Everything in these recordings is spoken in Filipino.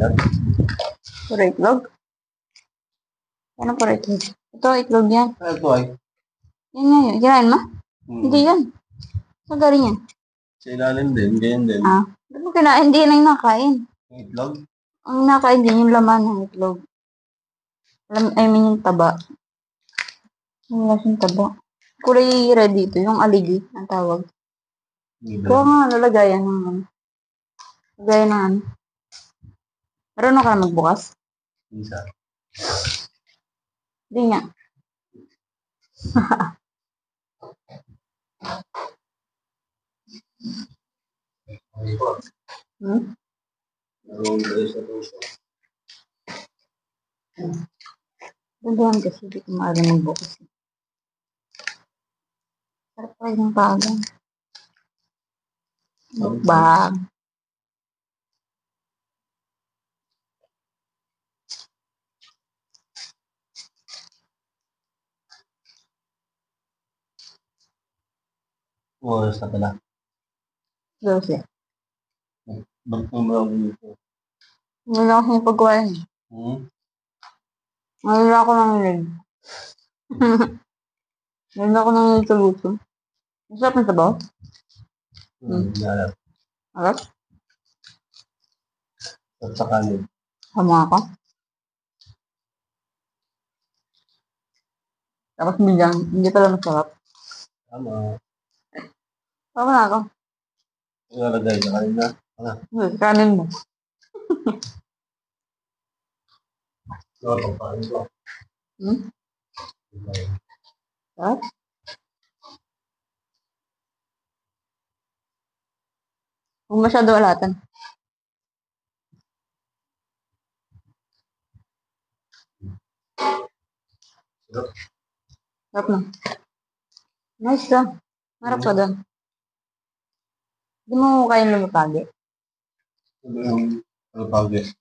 yan. Puro itlog? Ano puro itlog? Ito, itlog yan. Ano ito ay? Yan nga yun. Kinain mo? Hindi yan. Saan galing yan? Sa ilalim din, ganyan din. Ba't mo kinain? Hindi yan ang nakain. Yung itlog? Ang nakain din yung laman ng itlog. I mean yung taba. Yung lasang taba. Kulay red dito, yung aligi, ang tawag. Kaya nga, lalagayan ng ano. Lagayan ng ano. Marunong ka na magbukas? Isa. Hindi nga. Dandahan kasi, hindi ko maaari magbukas. Sarap pa yung pagang. Mukbang. Oras na pala. 12. Bakit mo ba dito? Ngayon ako yung pagkuha yun. Ngayon ako nanginig. Ngayon ako nanginig sa luto. Masarap na sabaw? Galap. Alap? At sa kanin. Sama ako. Tapos bilang, hindi pala masarap. Tama. Tama na ako. Ilalagay na kanina. Kanin mo. Pagpapain ko. Sarap? Huwag masyado alatan. Sarap na. Nice ka. Harap ka doon. Hindi mo kayang lumipagi. Ano yung alpage?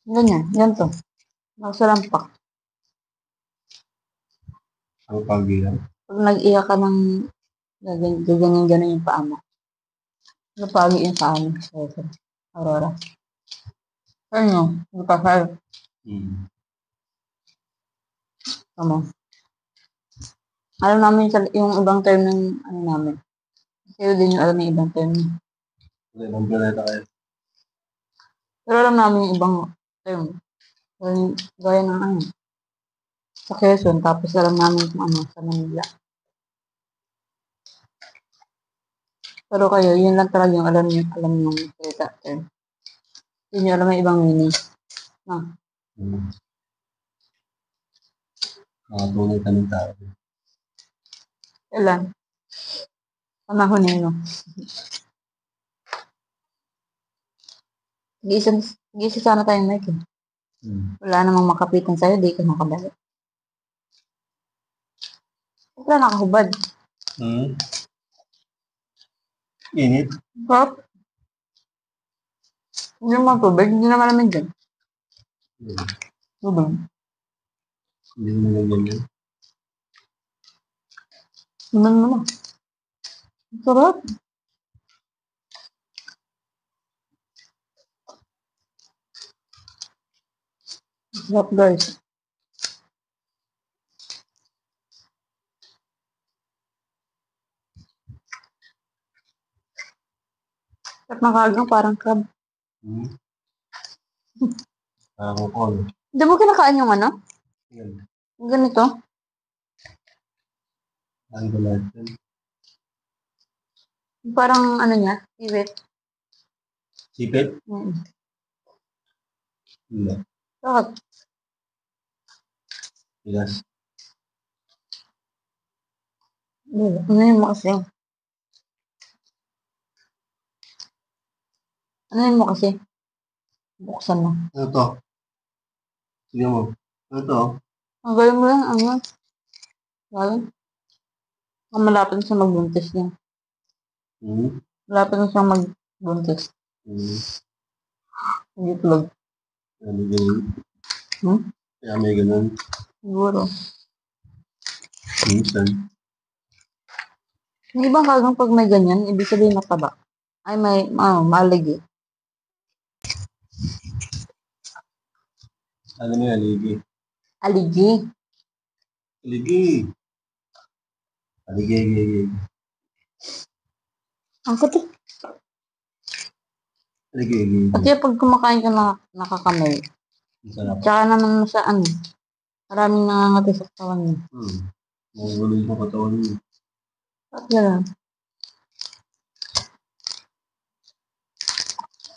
Ganyan. Yan to. Nakasalampak. Alpage yan. Pag nag-iyak ka ng gaganyan yung paa mo. Napagi yung paa mo. Aurora. Ano? Nagpasal. Tama. Alam namin yung ibang term ng ano namin. Kayo din yung alam yung ibang term. Ibang planeta kayo. Pero alam namin yung ibang term. Gaya ng ano. Sa Quezon. Tapos alam namin kung ano sa Manila. Pero kayo, yun lang talaga yung alam yung salita term. Yun yung alam yung ibang meaning. Nakatulog ka ng tao. Kailan? Panahon na yun. Gisa sana tayong mic eh. Wala namang makapitan sa'yo, di ka makabalik. Wala nakahubad. Init? Sarap. Hindi naman tubig, hindi naman namin dyan. Tubig. Hindi mo nilagyan yan. Sunan mo na. Sarap. Sarap guys. Sarap na kagang parang crab. Parang all. Hindi mo kinakain yung ano? Yan. Ganito? Ano ba lahat yan? Parang ano niya? Iwit. Sipit? Hindi. Sarap. Tigas. Ano yun mo kasi? Ano yun mo kasi? Buksan mo. Ano to? Sige mo. Ano to? Ang galing mo lang, ano? Galing. Ang malapit na siya magbuntis niya. Malapit na siya magbuntis. Hindi tulog. Kaya may ganun. Kaya may ganun. Siguro. Minsan. Yung ibang kagang pag may ganyan, ibig sabihin mataba. Ay, may, maligi. Ano mo yan, aligi? Aligi. Aligi. Aligi. Ang puti. Aligi. Kasi pag kumakain ka na nakakamay, Ang sarap. tsaka naman sa ano, maraming nangangati sa katawan mo. Maguguloy mo katawan mo. At gano'n.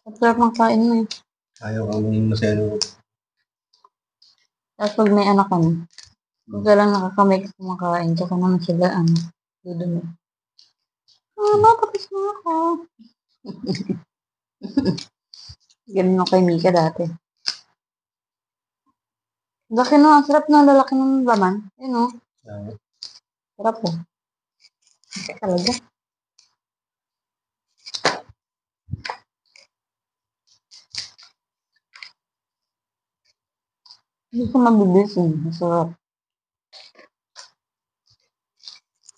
At sarap ng kain mo eh. Ayaw kang maging maseno. Tapos pag may anak ka na, kung ka lang nakakamay ka kumakain, tsaka naman sila ano, dudumi. Tapos na ako. Ganun ako kay Mika dati. Laki no, ang sarap na lalaki ng laman. Yun o, sarap o. Talaga. Hindi ko mabilis eh, masarap.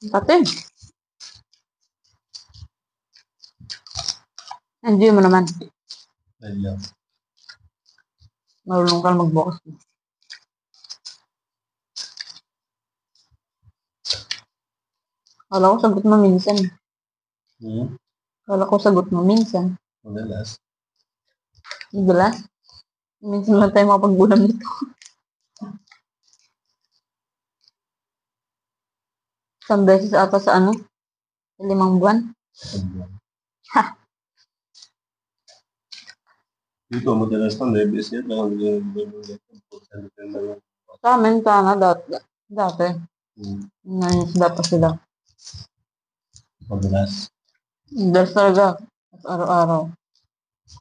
Pati. Enjoy mo naman. Ayaw. Marunong ka magbukas. Kala ko sagot mo minsan. Kala ko sagot mo minsan. Madalas. Madalas. Minsan lang tayo makapagbulam nito. Isang beses ata sa ano? Sa 5 buwan. Ha! Dito, madalas pa, nebis yan. Sa amin, sana dati. Ngayon pa sila. Madalas. Madalas talaga. Araw-araw.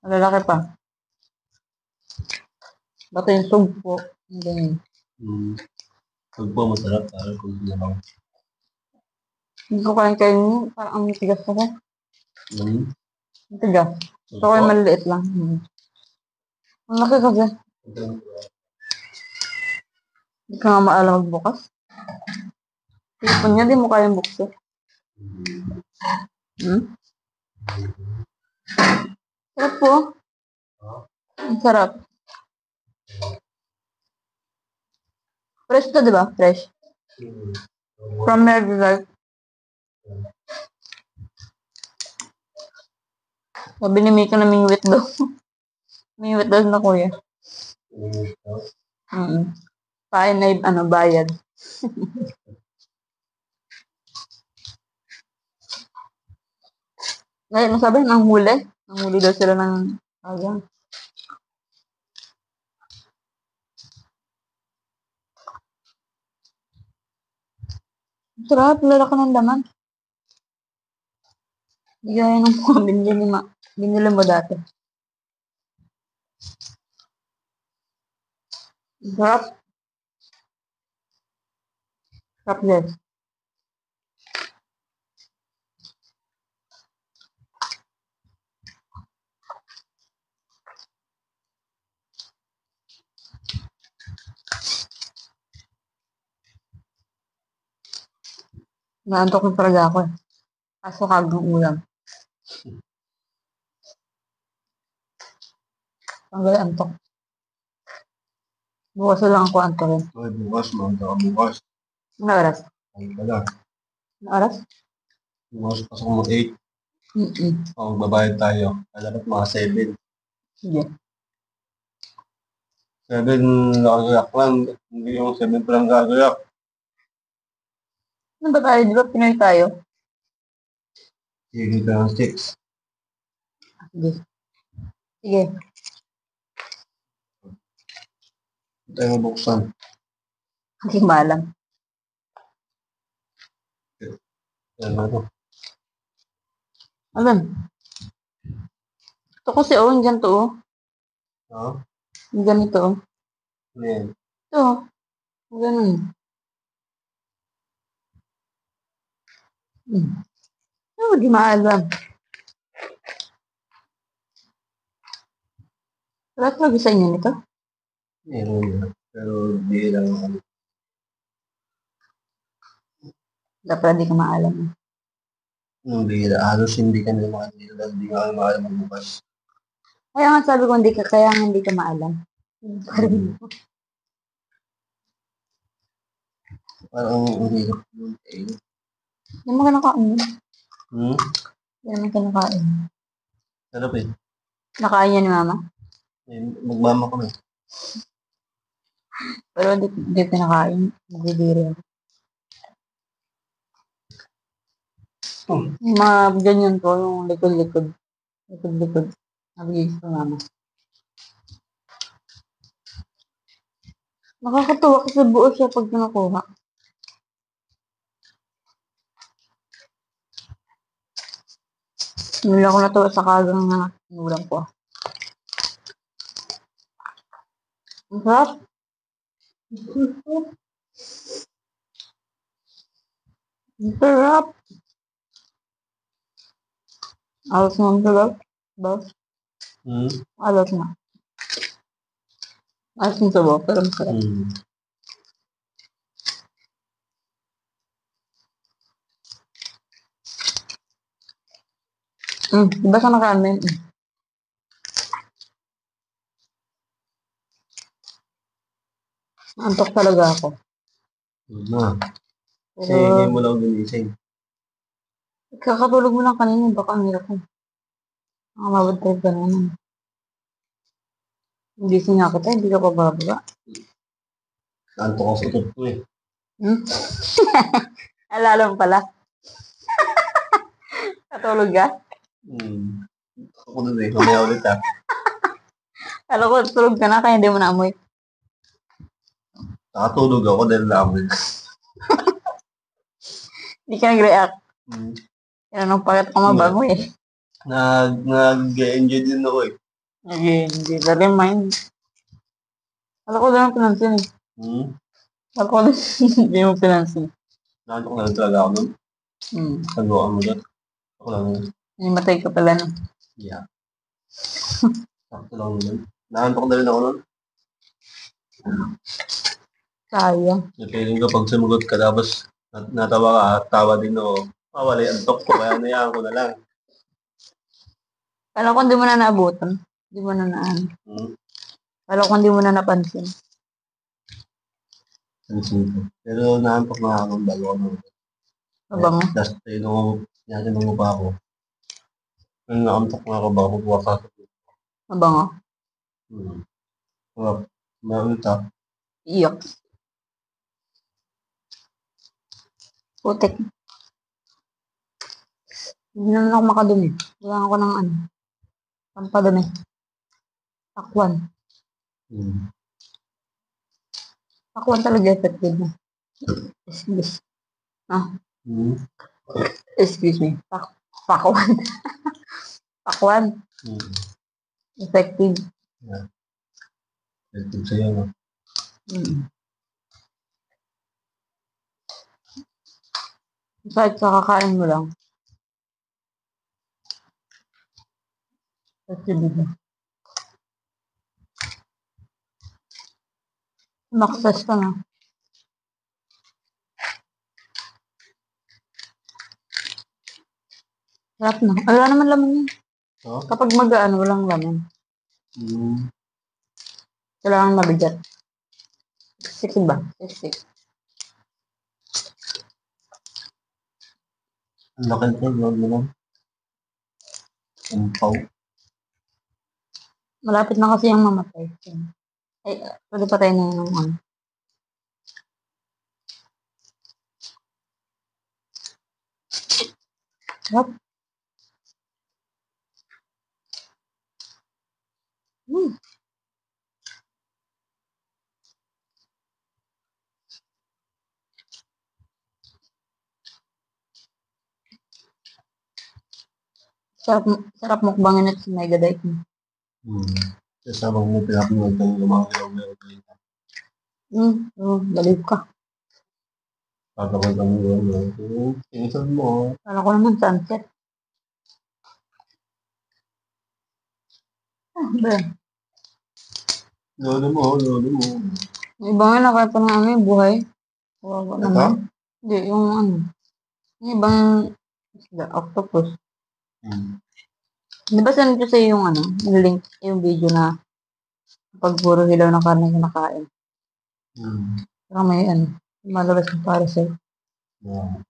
Malalaki pa. Dati yung sugpo. Ganyan. Pag po, masarap. Parang kung sinabaw. Hindi ko kain mo. Parang ang tigas ako. Ang tigas. Gusto ko yung maliliit lang. Ang laki kasi. Hindi ka nga maalam magbukas. Tipon niya, di mo kayang buksan. Sarap po. Ang sarap. Fresh to, di ba? Fresh. From Mary Life. Sabi ni Mika na mingwit daw. Mingwit daw na kuya. Pain na ano, bayad. Ngayon, sabi, ang huli. Ang huli daw sila ng agang. Sarap, lalaki ng laman. Hindi kaya nung binili mo dati. Sarap. Sarap guys. Naantok na talaga ako eh. Kaso kagang ulam. Tanggal antok. Bukas na lang ako antokin. Ay, bukas. Maganda ka bukas. Ano oras? Ay, pala. Ano oras? Bukas pasok mo 8. Magbabayad tayo. Dapat mga 7. Sige. 7 nakagayak lang. Hindi yung 7 pa lang gagayak. Ano ba tayo? Di ba Pinoy tayo? Sige ka ng 6. Sige. Sige. Hindi tayo mabuksan. Hindi ko maalam. Yan na ito. Alam. Ito kasi oh, dyan to oh. Ha? Ganito oh. Ano yan? Ito oh. Ganun. Oh, di maalam. Wala talaga sa inyo nito? Meron yan. Pero di lang ano. Dapat di ka maalam. Nung bihira, halos hindi ka nila makatila. Hindi nga ako magbukas. Kaya nga sabi ko, kaya nga hindi ka maalam. Parang ang hirap yun. Hindi mo kinakain. Hmm? Hindi mo kinakain. Sarap eh. Nakain niya ni mama. Magmama ko na. Pero hindi kinakain. Nagdidiri ako. Yung mga ganyan ko, yung likod-likod. Likod-likod. Nabigay ko mama. Nakakatuwa kasi buo siya pag kinukuha. Hindi ako natuwa sa kagang na nulang ko. Ang sarap. Ang sarap. Alas na ang sarap. Bas. Alas na. Alas ng sabaw, pero masarap. Diba sa nakain? Antok talaga ako. Kasi ngayon mo lang gumising. Kakatulog mo lang kanina, baka ang hirap ko. Nakamabad tayo ka naman. Hindi sinakita, hindi ka pababa. Antok ako sa utot ko eh. Alala mo pala. Katulog ka? Ako dun eh, mamaya ulit ah. Alam ko, tulog ka na, kaya hindi mo naamoy. Nakatulog ako dahil naamoy. Hindi ka nag-react. Yan anong pakit ka mabango eh. Nag-enjoy din ako eh. Hindi ka rin mind. Alam ko din mo pinansin eh. Alam ko din hindi mo pinansin. Nakantok na lang talaga ako nun. Taguan mo doon. Ako lang yun. Namatay ka pala nun. Yeah. Sakto lang nun. Nakantok na rin ako nun. Sayang. Feeling ko pag sumugot ka tapos natawa ka, tawa din ako. Wala yung antok ko, kaya nayaan ko na lang. Alam ko hindi mo na naabutan. Hindi mo na naan. Alam ko hindi mo na napansin. Pero naantok na ako bago ako nung. Mabango? Last day nung nung pa ako. Nung naantok na ako bago buwa ka. Mabango? Maunta. Iyok. Putik. Hindi naman ako makadumi. Kailangan ko ng ano. Pampadumi. Takwan. Takwan talaga effective na. Excuse. Excuse me. Pakwan. Pakwan. Effective. Yeah. Effective sa'yo, no? Kahit kakakain mo lang. Effective. Makasas ka na. Sarap na. Wala naman laman yun. Kapag mag-ano, walang laman. Kailangan mabigat. Six ba? Six. Ang laki ko, gawin mo lang. Ang pau. Malapit na kasi yung mamatay. Ay, pwede patay na yung ano. Sarap. Sarap mukbangin at mega diet mo. Kasi habang mo pinapanood ng lumang-ilaw meron dito. Baliw ka. Pagkabag ang gawin mo. Tingin mo. Kala ko naman sunset. Ba? Lolo mo. Yung iba nga nakita ng ano yung buhay. Wawa naman. Hindi, yung ano. Yung ibang octopus. Di ba saan ko sa'yo yung ano, yung link, yung video na pag puro hilaw na karne kinakain? Parang may ano, Malabas na para sa'yo. Yeah.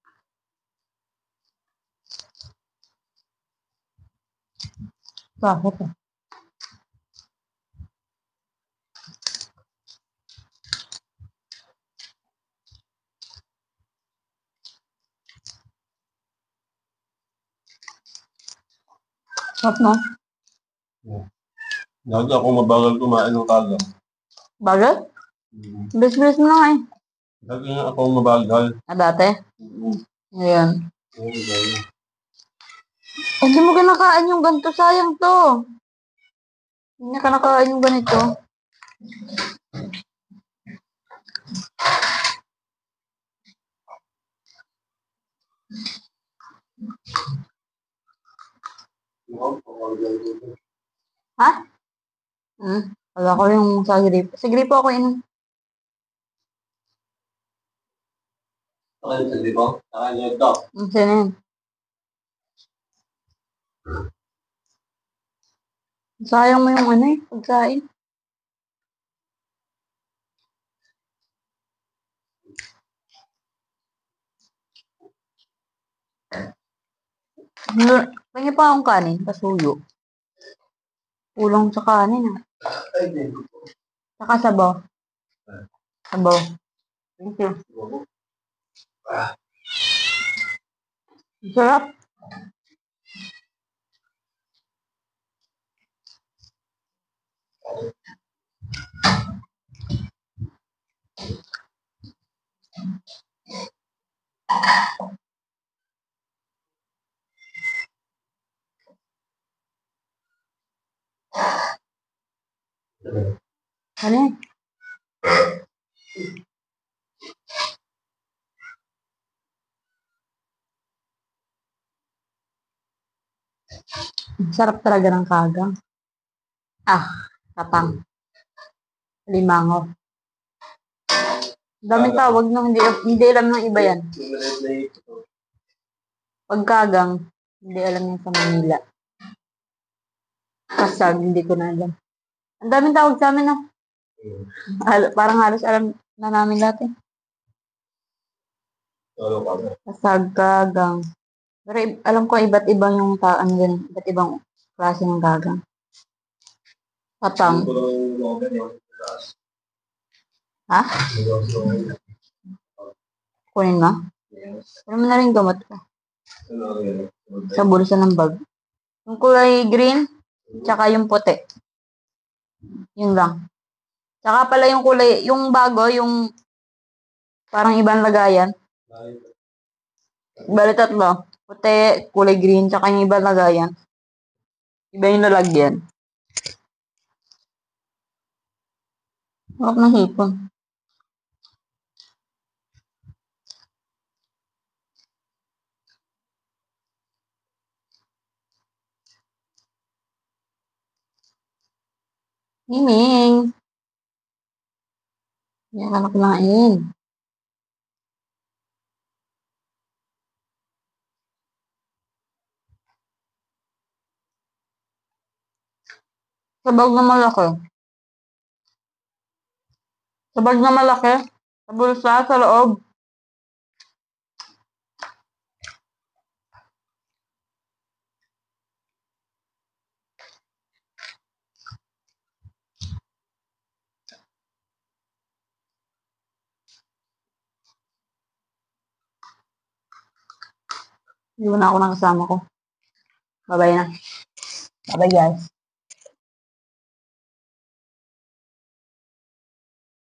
Bakit ah? Sarap no? Lagi ako mabagal kumain ng kaga. Bagal? Bilis-bilis mo na nga eh. Lagi nga ako mabagal. Dati? Ngayon. Okay. Hindi mo kinakain yung ganito. Sayang to. Hindi na kinakain yung ganito. Ha? Wala ko yung sa gripo. Sa gripo ako inom. Okay, di ba? Nakain ito. Sino yun? Sayang mo yung ano eh. Pagkain. Tingin pa akong kanin. Pasuyo. Kulang sa kanin ah. Ay, di. Saka sabaw. Sabaw. Thank you. Sarap. Ano yan? Sarap talaga ng kagang. Kapang. Limango. Daming tawag nung hindi alam ng iba yan. Pagkagang, hindi alam yan sa Manila. Kasag, hindi ko na alam. Ang daming tawag sa amin, no? Parang halos alam na namin dati. Kasag, kagang. Pero alam ko iba't ibang yung ano din, iba't ibang klase ng gagang. Patang. Ha? Kunin mo? Kunin mo na rin gamot ka. Sa bulsa ng bag. Yung kulay green, tsaka yung puti. Yun lang. Tsaka pala yung kulay, yung bago, yung parang ibang lagayan. Bali tatlo. Puti, kulay green, tsaka yung ibang lagayan. Iba yung lalagyan. Huwag ng hipon. Miming. Yan ka na kumain. Sabag na malaki. Sabag na malaki. Sa bulsa, sa loob. Iwan na ako ng kasama ko. Bye-bye na. Bye-bye guys.